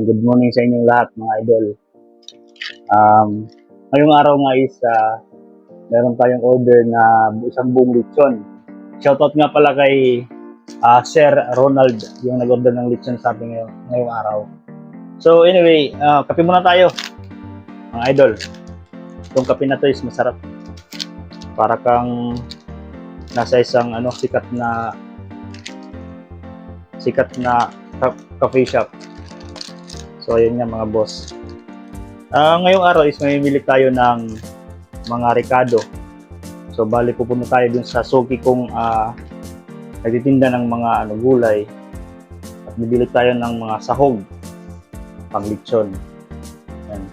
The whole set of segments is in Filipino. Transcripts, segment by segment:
good morning sa inyong lahat mga idol. Ngayong araw nga is meron tayong order na isang buong lechon. Shoutout nga pala kay Sir Ronald, yung nag-order ng lechon sa atin ngayong araw. So anyway, kape muna tayo mga idol. Itong kape na to is masarap. Para kang nasa isang sikat na coffee shop. So ayun nga mga boss. Ngayong araw is mamimili tayo ng mga Ricardo. So bali pupunta tayo dun sa suki kung nagtitinda ng mga gulay. At bibili tayo ng mga sahog pang lechon. Ayan.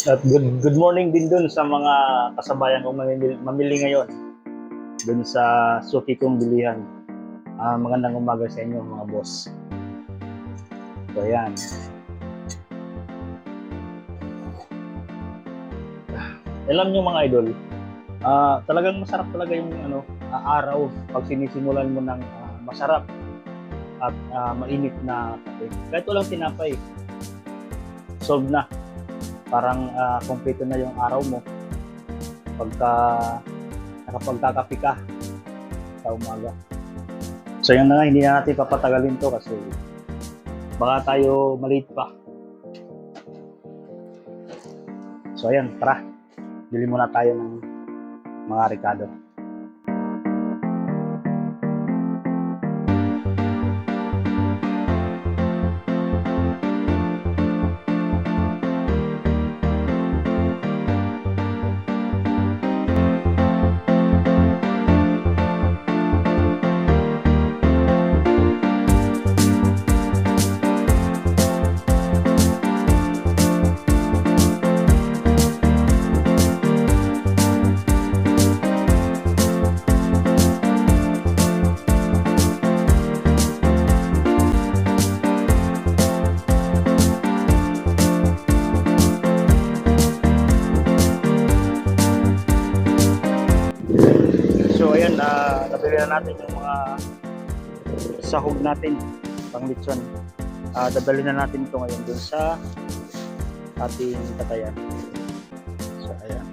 At good morning din dun sa mga kasabayan kong mamili ngayon dun sa suki kong bilihan. Magandang umaga sa inyo mga boss. So ayan. Alam nyo mga idol, talagang masarap talaga yung araw pag sinisimulan mo ng masarap at mainit na kape. Kahit walang tinapay, solve na. Parang kompleto na yung araw mo pagka nakapagkakape ka sa umaga. So yun na nga, hindi na natin papatagalin to kasi baka tayo malate pa. So ayan, tara. Bili muna tayo ng mga Ricardo. So ayan, nabili na natin yung mga sahog natin pang lechon. Dadali na natin ito ngayon dun sa ating katayan. So ayan.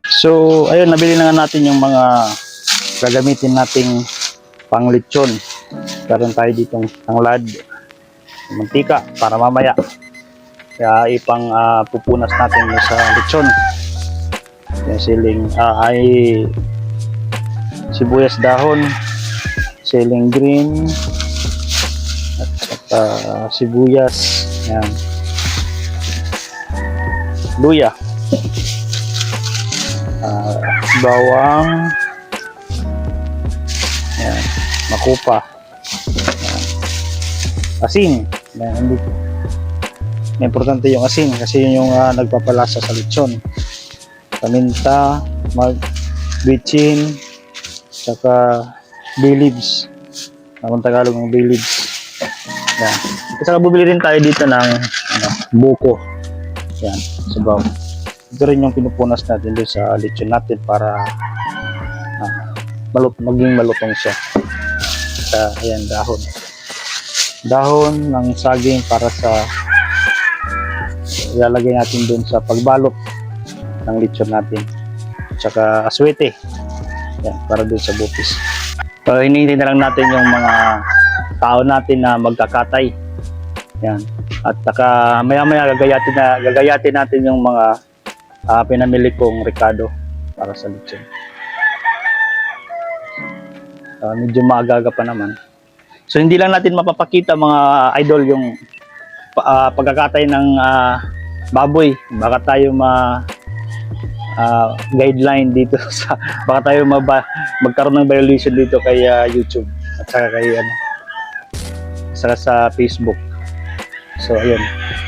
So ayun, nabili na nga natin yung mga gagamitin nating pang lechon. Karon tayo ditong tanglad, mantika para mamaya. Kaya ipang pupunas natin sa lechon. Yung siling ay sibuyas dahon, siling green, at saka sibuyas, yan, luya, bawang, yan, makupa, yan, asin, yan, importante yung asin kasi yun yung nagpapalasa sa lechon, paminta, bitchin, saka bay leaves. Akong Tagalog ng bay leaves. Yan. Saka bubili rin tayo dito ng buko. Yan, sabaw. Ito rin yung pinupunas natin doon sa lechon natin para maging malutong siya. Ayan, dahon. Dahon ng saging para sa ilalagay natin doon sa pagbalot ng lechon natin. Saka aswete. Yan, para dun sa bupis. So, hinihintay na lang natin yung mga tao natin na magkakatay. Yan. At saka maya-maya gagayatin natin yung mga pinamili kong Ricardo para sa lechon. Medyo maaga pa naman. So, hindi lang natin mapapakita mga idol yung pagkakatay ng baboy. Baka tayo guideline dito sa baka tayo magkaroon ng violation dito kay YouTube at saka kay saka sa Facebook. So ayun.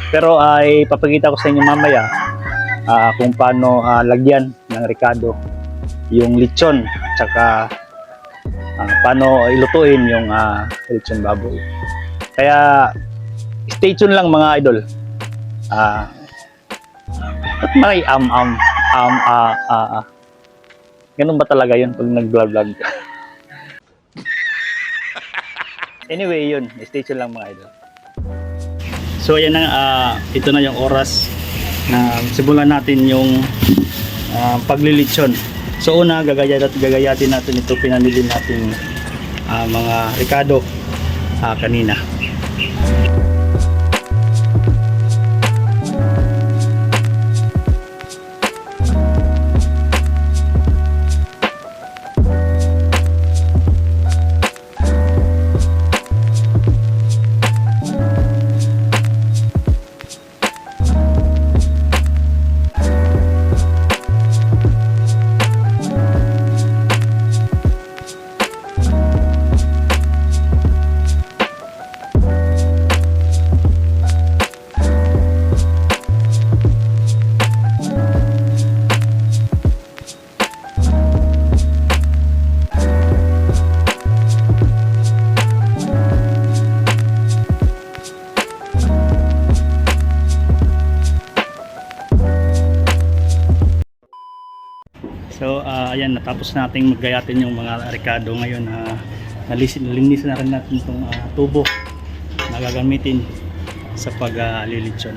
Pero ay papakita ko sa inyo mamaya kung paano lagyan ng Ricardo yung lechon at saka paano ilutuin yung lechon baboy. Kaya stay tuned lang mga idol. At may ganun ba talaga yun pag nag-vlog? Anyway, yun. Stay tuned lang mga idol. So ayan na, ito na yung oras na simulan natin yung paglilitsyon. So una, gagayatin natin ito, pinamili natin mga ricado kanina. So ayan, natapos nating maggayatin yung mga ricado ngayon. Nalinis na rin natin itong tubo na gagamitin sa paglilitsyon.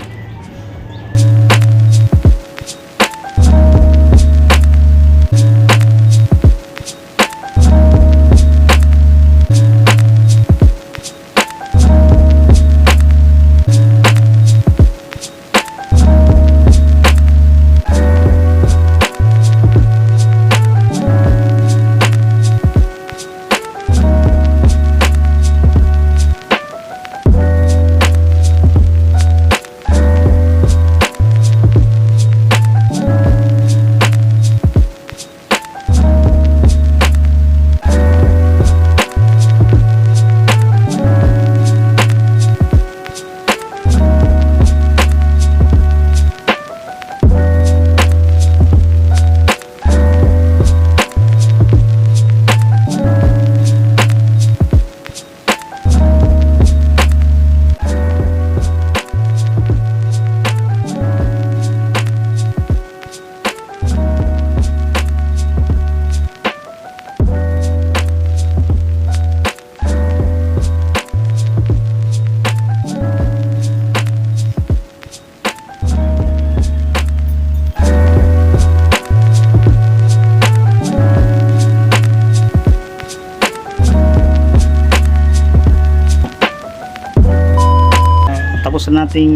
Tapos na nating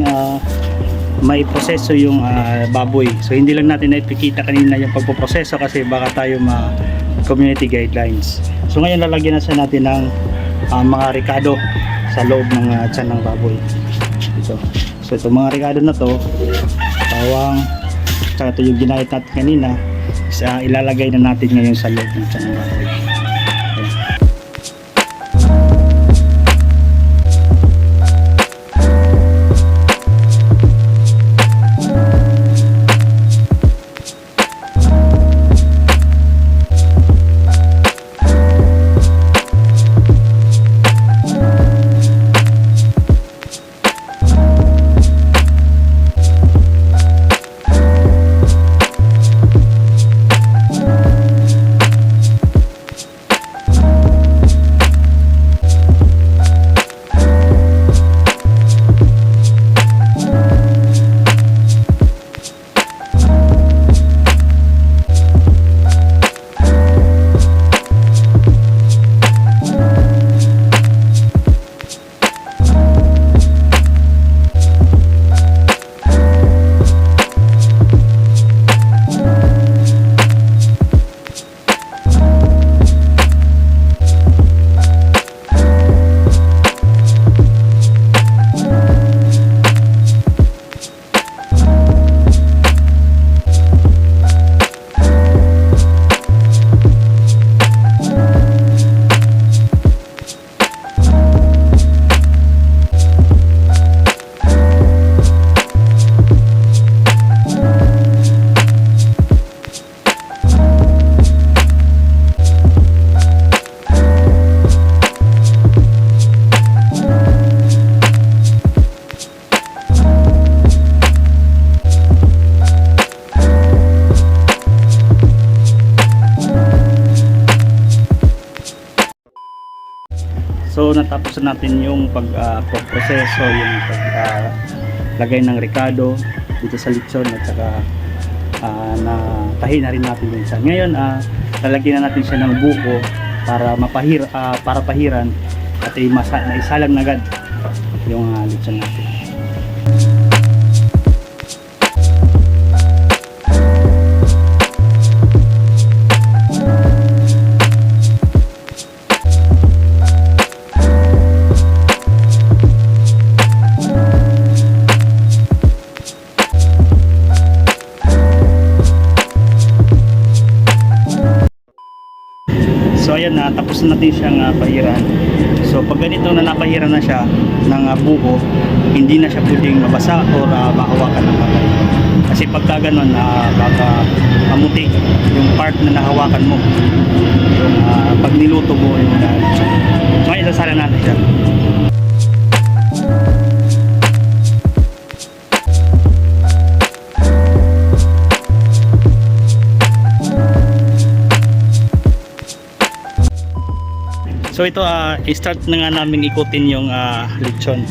may proseso yung baboy. So hindi lang natin naipikita kanina yung pagpoproseso kasi baka tayo community guidelines. So ngayon lalagyan na siya natin ng mga ricado sa loob ng tiyan ng baboy. Ito. So itong mga ricado na to, bawang, tsaka ito yung ginayat natin kanina, ilalagay na natin ngayon sa loob ng tiyan ng baboy. natapos na natin yung proseso, yung lagay ng ricado dito sa lechon at saka natahi na rin natin yun siya. Ngayon lalagyan na natin siya ng buko para para pahiran at naisalang na agad yung lechon natin. So ayan na, tapos na natin siyang pahiran. So pag ganito na napahiran na siya ng buko, hindi na siya pwedeng mabasa o mahawakan ng kamay. Kasi pagka ganun, baka mamuti yung part na nahawakan mo. Yung pag niluto mo yung lechon. So ngayon, sasara natin siya. So ito i-start na nga namin ikutin yung lechon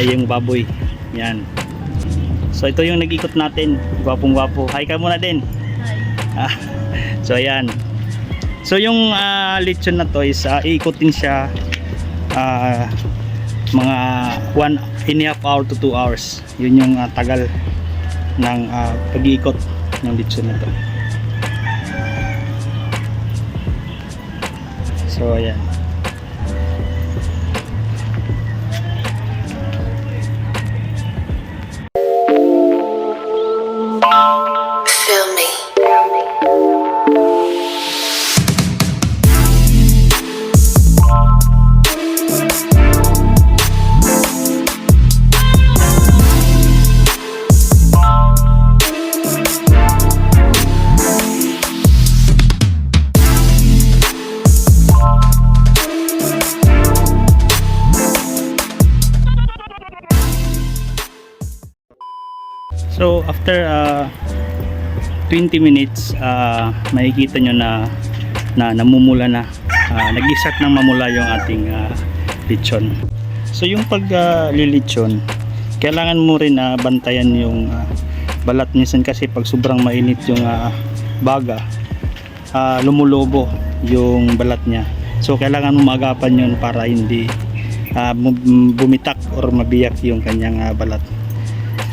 ay yung baboy. Yan. So ito yung nag-ikot natin. Gwapong gwapo. Hi ka muna din. Hi. So ayan. So yung lechon na to is iikutin siya mga 1.5 hour to 2 hours. Yun yung tagal ng pag-iikot ng lechon na to. So ayan. Feel me. So after 20 minutes makikita nyo na namumula na, nag-start nang mamula yung ating lechon. So yung paglilechon, kailangan mo rin bantayan yung balat. Minsan kasi pag sobrang mainit yung baga, lumulobo yung balat niya. So kailangan mo maagapan yun para hindi bumitak or mabiyak yung kanyang balat.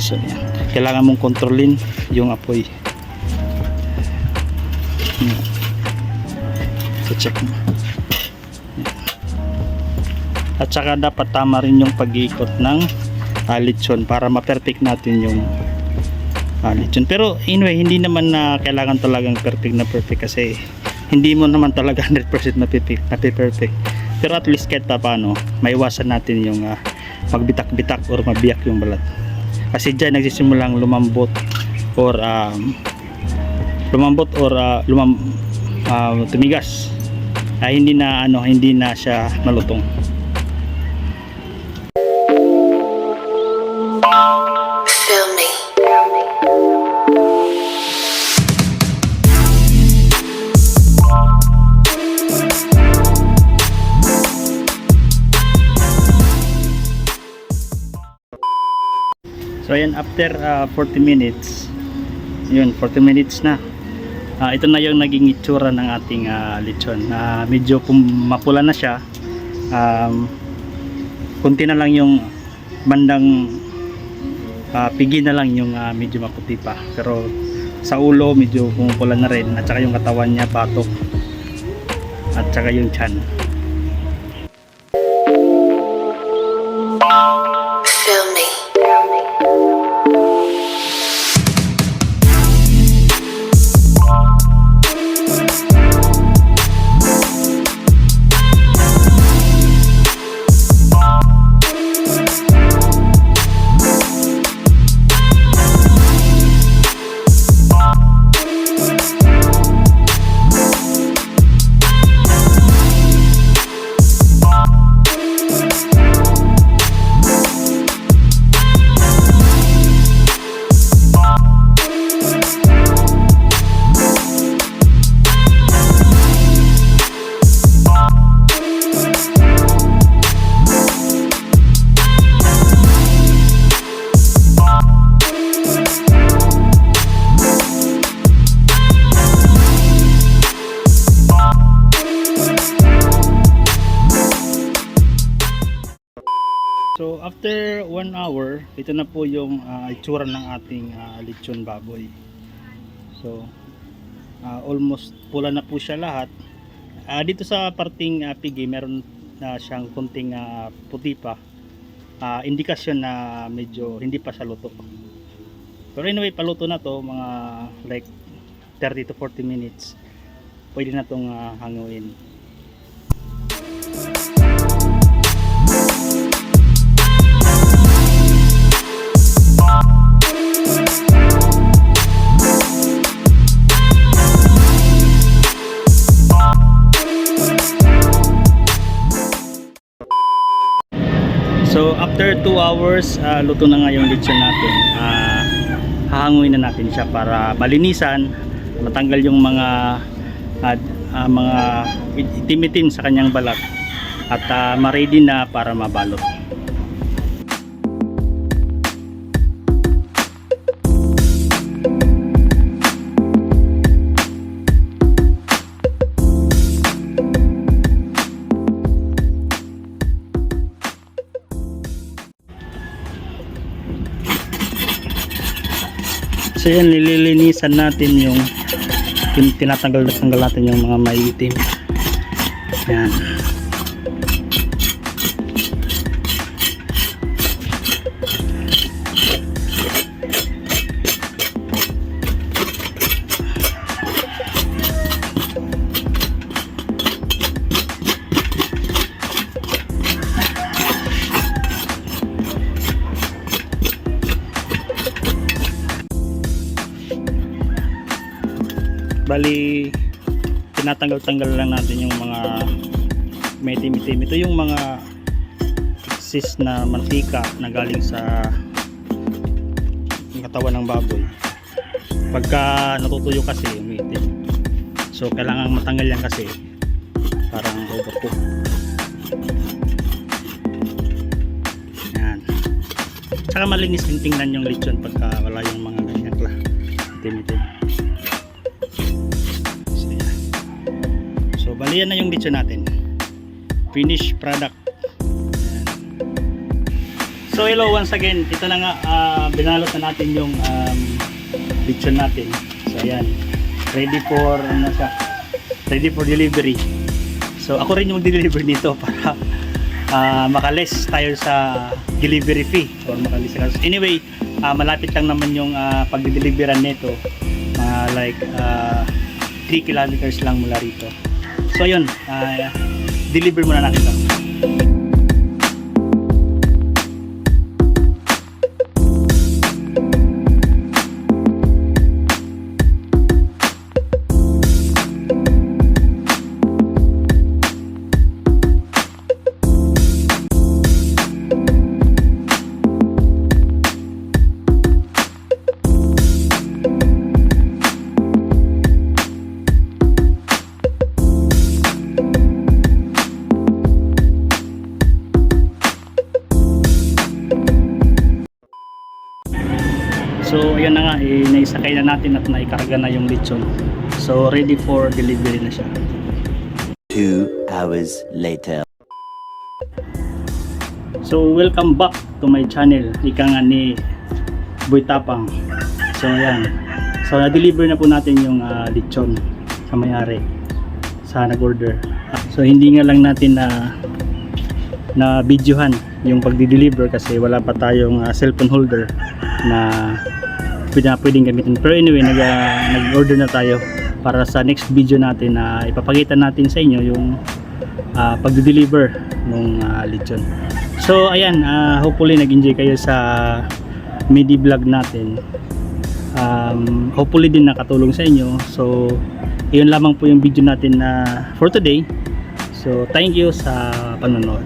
So yan. Kailangan mong kontrolin yung apoy. So check mo. At saka dapat tama rin yung pag-iikot ng lechon para ma-perfect natin yung lechon. Pero anyway, hindi naman na kailangan talagang perfect kasi hindi mo naman talaga 100% mapi-perfect. Pero at least kahit paano, maiwasan natin yung magbitak-bitak or mabiyak yung balat. Kasi dyan nagsisimulang lumambot or tumigas. Hindi na siya malutong. Feel me. So ayan, after 40 minutes, yun, 40 minutes na. Ito na yung naging itsura ng ating lechon. Medyo mapula na siya. Kunti na lang yung bandang pigi na lang yung medyo maputi pa. Pero sa ulo medyo pumupula na rin. At saka yung katawan niya batok. At saka yung tiyan. Feel me. hour, ito na po yung itsura ng ating lechon baboy. So almost pula na po siya lahat. Dito sa parting pigi meron na siyang kunting puti pa, indikasyon na medyo hindi pa siya luto. Pero anyway, paluto na to, mga like 30 to 40 minutes. Pwede na tong hanguin. So after 2 hours, luto na nga yung lechon natin. Hahanguin na natin siya para malinisan, matanggal yung mga itim-itim sa kanyang balat at ma-ready na para mabalot. So yan, nililinisan natin yung tinatanggal natin yung mga maiitim. Yan. Bali, tinatanggal-tanggal lang natin yung mga may itim-itim. Ito yung mga excess na mantika na galing sa katawan ng baboy. Pagka natutuyo kasi umiitim. So kailangan matanggal yan kasi parang overcook. Yan. Tsaka malinis din tingnan yung lechon pagka wala yung mga ganyan itim-itim. So bali yan na yung lechon natin, finished product. Ayan. So hello once again, ito na nga, binalot na natin yung lechon natin. So ayan, ready for ready for delivery. So ako rin yung deliver nito para makaless tayo sa delivery fee or makaless. Anyway, malapit lang naman yung pagdideliveran nito, like 3 kilometers lang mula rito. So yun, deliver muna natin ito. So ayan na nga, naisakay na natin at naikarga na yung lechon. So ready for delivery na siya. 2 hours later. So welcome back to my channel, ika nga ni Boy Tapang. So ayan, so na-deliver na po natin yung lechon sa may-ari, sa nag-order. So hindi nga lang natin na videohan yung pagdi-deliver kasi wala pa tayong cellphone holder na pwedeng gamitin. Pero anyway, nag-order na tayo para sa next video natin na ipapakita natin sa inyo yung pagdi-deliver ng lechon. So ayan, hopefully nag-enjoy kayo sa midi vlog natin. Hopefully din nakatulong sa inyo. So yun lamang po yung video natin for today. So thank you sa panonood.